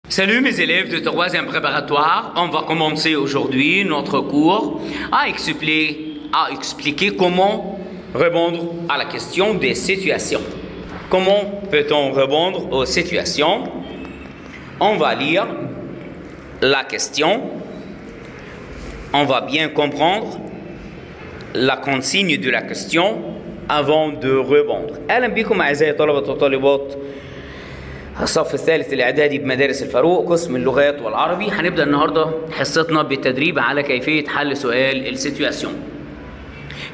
Salut mes élèves de 3e préparatoire, on va commencer aujourd'hui notre cours à expliquer comment répondre à la question des situations. Comment peut-on répondre aux situations? On va lire la question, on va bien comprendre la consigne de la question avant de répondre. أهلا بكم أعزائي طلبة وطالبات الصف الثالث الإعدادي بمدارس الفاروق قسم اللغات والعربي. هنبدأ النهارده حصتنا بالتدريب على كيفية حل سؤال السيتواسيون.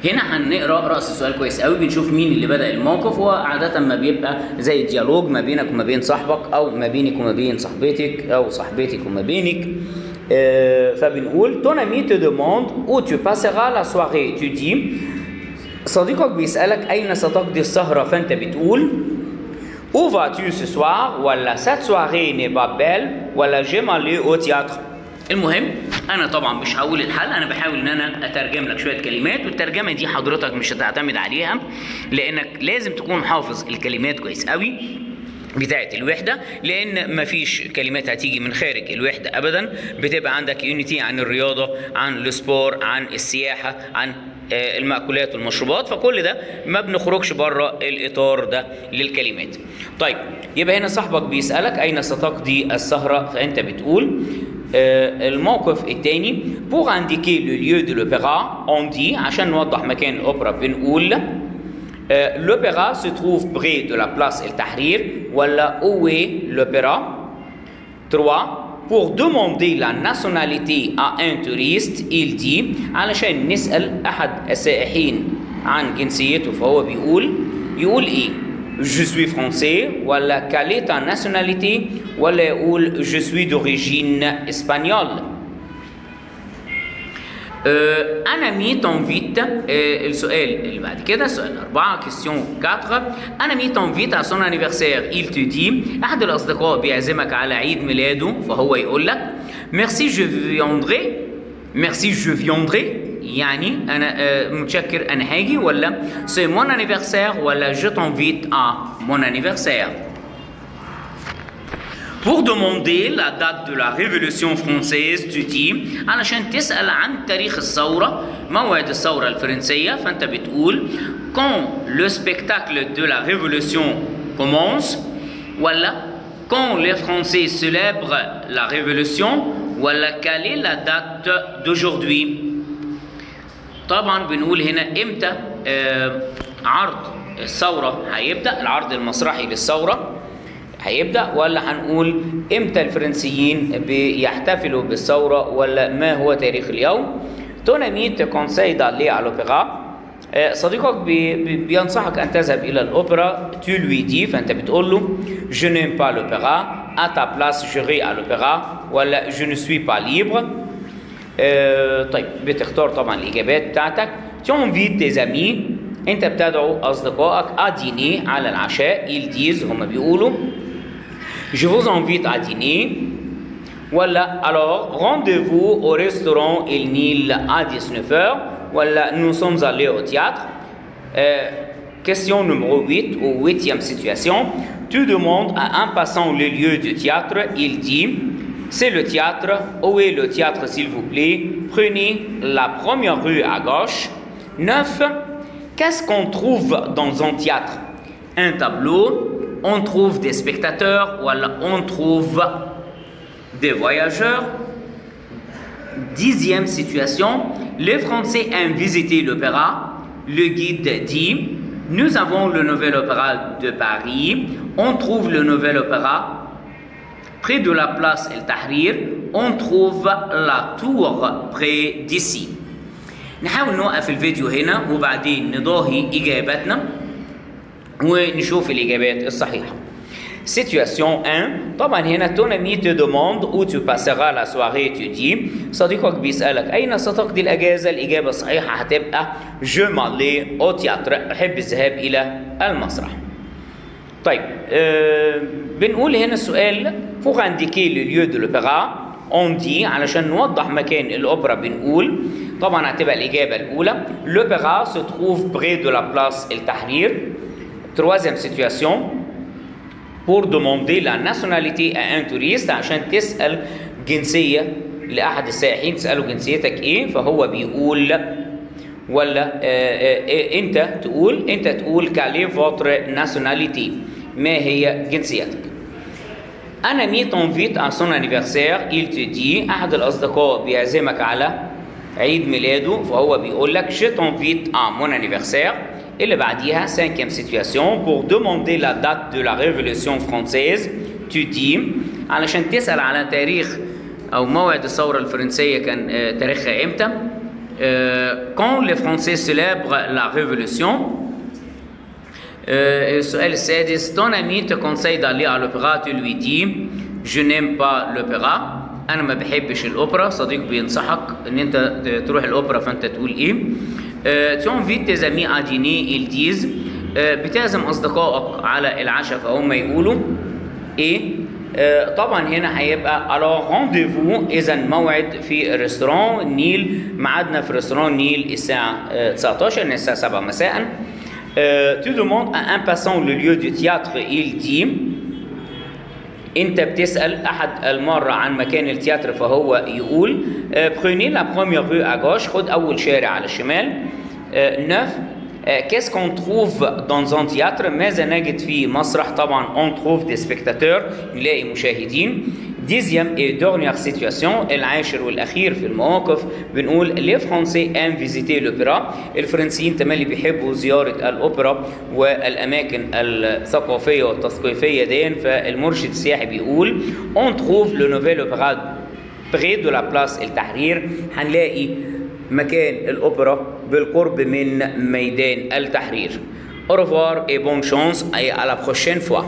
هنا هنقرأ رأس السؤال كويس قوي، بنشوف مين اللي بدأ الموقف، وعادة ما بيبقى زي ديالوج ما بينك وما بين صاحبك أو ما بينك وما بين صاحبتك أو صاحبتك وما بينك. فبنقول ton ami te demande où tu passeras la soirée. Tu dis صديقك بيسألك أين ستقضي السهرة، فأنت بتقول Où vas-tu ce soir؟ ولا cette soirée n'est pas belle؟ ولا j'aime aller au théâtre؟ المهم انا طبعا مش هقول الحل، انا بحاول ان انا اترجم لك شويه كلمات، والترجمه دي حضرتك مش هتعتمد عليها لانك لازم تكون حافظ الكلمات كويس قوي بتاعت الوحده، لان مفيش كلمات هتيجي من خارج الوحده ابدا. بتبقى عندك يونيتي عن الرياضه، عن السبور، عن السياحه، عن المأكولات والمشروبات، فكل ده ما بنخرجش بره الاطار ده للكلمات. طيب يبقى هنا صاحبك بيسألك اين ستقضي السهرة، فانت بتقول الموقف الثاني pour indiquer le lieu de l'opéra on dit، عشان نوضح مكان الأوبرا بنقول l'opéra se trouve près de la place El Tahrir ولا où est l'opéra. 3 Pour demander la nationalité à un touriste il dit، علشان نسأل أحد السائحين عن جنسيته فهو يقول إيه؟ Je suis français ولا quelle est ta nationalité ولا يقول je suis d'origine espagnole. Un ami t'invite، السؤال اللي بعد كده سؤال 4 question 4 un ami t'invite à son anniversaire il te dit، أحد الأصدقاء بيعزمك على عيد ميلاده فهو يقول لك merci je viendrai يعني أنا متشكر أنا هاجي، ولا c'est mon anniversaire ولا je t'invite à mon anniversaire. Pour demander la date de la Révolution française tu dis، علشان تسأل عن تاريخ الثورة، موعد الثورة الفرنسية، فأنت بتقول quand le spectacle de la Révolution commence ولا quand les Français célèbrent la Révolution ولا quelle est la date d'aujourd'hui. طبعا بنقول هنا امتى عرض الثورة هيبدأ، العرض المسرحي للثورة هيبدأ، ولا هنقول امتى الفرنسيين بيحتفلوا بالثورة، ولا ما هو تاريخ اليوم. ton ami te conseille d'aller à l'opéra، صديقك بينصحك أن تذهب إلى الأوبرا. tu lui dis، فأنت بتقول له je n'aime pas l'opéra à ta place j'irai à l'opéra ولا je ne suis pas libre. طيب بتختار طبعا الإجابات بتاعتك. tu invites tes amis، أنت بتدعو أصدقائك à dîner على العشاء ils disent، هم بيقولوا je vous invite à dîner ولا alors rendez-vous au restaurant El Nil à 19h ولا nous sommes allés au théâtre. Question numéro 8 ou 8e situation. Tu demandes à un passant le lieu du théâtre, il dit c'est le théâtre. Où est le théâtre s'il vous plaît? Prenez la première rue à gauche. 9. Qu'est-ce qu'on trouve dans un théâtre? Un tableau, on trouve des spectateurs ولا on trouve des voyageurs. 10e situation, les Français aiment visiter l'opéra. Le guide dit nous avons le nouvel opéra de Paris. On trouve le nouvel opéra près de la place El Tahrir on trouve la tour près d'ici. نحاول نوقف الفيديو هنا وبعدين نضاهي إجاباتنا ونشوف الإجابات الصحيحة. Situation 1. طبعا هنا ton ami te demande où tu passeras la soirée étudiée. صديقك بيسألك أين ستقضي الأجازة؟ الإجابة الصحيحة هتبقى je m'allais au théâtre. أحب الذهاب إلى المسرح. طيب بنقول هنا السؤال pour indiquer le lieu de l'opéra on dit علشان نوضح مكان الأوبرا بنقول طبعا هتبقى الإجابة الأولى l'opéra se trouve près de la place التحرير. Troisième situation pour demander la nationalité à un touriste عشان تسأل جنسية لأحد السائحين تسأله جنسيتك إيه فهو بيقول ولا أنت تقول quelle est votre nationalité ما هي جنسيتك. Un ami t'invite à son anniversaire il te dit أحد الأصدقاء بيعزمك على عيد ميلاده فهو بيقول لك je t'invite à mon anniversaire. اللي بعديها cinquième situation pour demander la date de la révolution française tu dis علشان تسأل على تاريخ أو موعد الثورة الفرنسية كان تاريخها إمتى. quand les Français célèbrent la révolution. السؤال السادس ton ami te conseille d'aller à l'opéra tu lui dis je n'aime pas l'opéra أنا ما بحبش الأوبرا. صديق بينصحك إن أنت تروح الأوبرا فأنت تقول إيه. tu invites tes amis à dîner ils disent بتعزم أصدقائك على العشاء فهم يقولوا إيه. طبعا هنا هيبقى alors rendez-vous إذا موعد في ريستوران نيل. ميعادنا في ريستوران نيل الساعة 19 من الساعة 7 مساء. tu demandes à un passant le lieu du théâtre il dit انت بتسأل احد المرة عن مكان التياتر فهو يقول prenez la première rue à gauche خد اول شارع على الشمال. 9 qu'est-ce qu'on trouve dans un théâtre ماذا نجد في مسرح. طبعا on trouve des spectateurs نلاقي مشاهدين. dixième et dernière situation العاشر والأخير في المواقف بنقول les Français aiment visiter l'opéra. الفرنسيين تملي بيحبوا زيارة الأوبرا والأماكن الثقافية والتثقيفية دي. فالمرشد السياحي بيقول on trouve le nouvel opéra près de la place التحرير. هنلاقي مكان الأوبرا بالقرب من ميدان التحرير. Au revoir et bonne chance et à la prochaine fois.